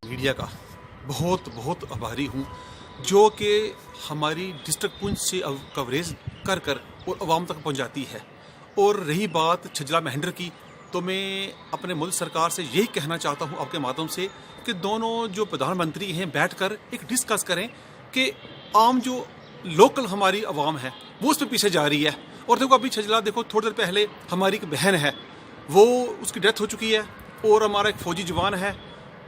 Media का बहुत बहुत आभारी हूँ जो कि हमारी डिस्ट्रिक्ट पुंछ से कवरेज कर कर और आवाम तक पहुँचाती है। और रही बात छजला महेंद्र की, तो मैं अपने मुल्क सरकार से यही कहना चाहता हूँ आपके माध्यम से कि दोनों जो प्रधानमंत्री हैं बैठकर एक डिस्कस करें कि आम जो लोकल हमारी आवाम है वो उस पर पीछे जा रही है। और देखो अभी छजला देखो थोड़ी देर पहले हमारी एक बहन है, वो उसकी डेथ हो चुकी है, और हमारा एक फौजी जवान है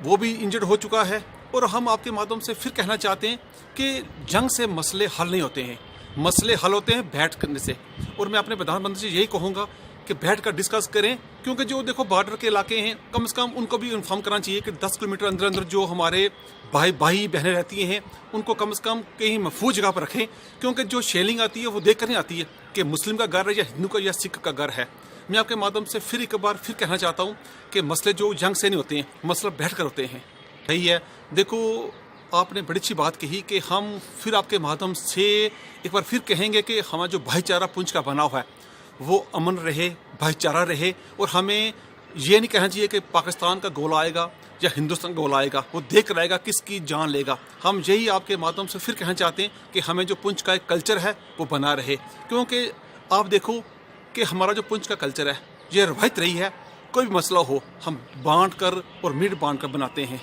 वो भी इंजर्ड हो चुका है। और हम आपके माध्यम से फिर कहना चाहते हैं कि जंग से मसले हल नहीं होते हैं, मसले हल होते हैं बैठ करने से। और मैं अपने प्रधानमंत्री से यही कहूँगा कि बैठ कर डिस्कस करें, क्योंकि जो देखो बॉर्डर के इलाके हैं कम से कम उनको भी इन्फॉर्म करना चाहिए कि 10 किलोमीटर अंदर अंदर जो हमारे भाई बहनें रहती हैं उनको कम से कम कहीं महफूज जगह पर रखें, क्योंकि जो शेलिंग आती है वो देख कर नहीं आती है कि मुस्लिम का घर है या हिंदू का या सिख का घर है। मैं आपके माध्यम से फिर एक बार फिर कहना चाहता हूँ कि मसले जो जंग से नहीं होते हैं, मसला बैठ कर होते हैं। यही है। देखो आपने बड़ी अच्छी बात कही कि हम फिर आपके माध्यम से एक बार फिर कहेंगे कि हमारा जो भाईचारा पुंछ का बना हुआ है वो अमन रहे, भाईचारा रहे। और हमें ये नहीं कहना चाहिए कि पाकिस्तान का गोला आएगा या हिंदुस्तान का गोला आएगा, वो देख रहेगा किसकी जान लेगा। हम यही आपके माध्यम से फिर कहना चाहते हैं कि हमें जो पुंछ का एक कल्चर है वो बना रहे, क्योंकि आप देखो कि हमारा जो पुंछ का कल्चर है ये रवायत रही है, कोई भी मसला हो हम बांट कर और मीट बांट कर बनाते हैं।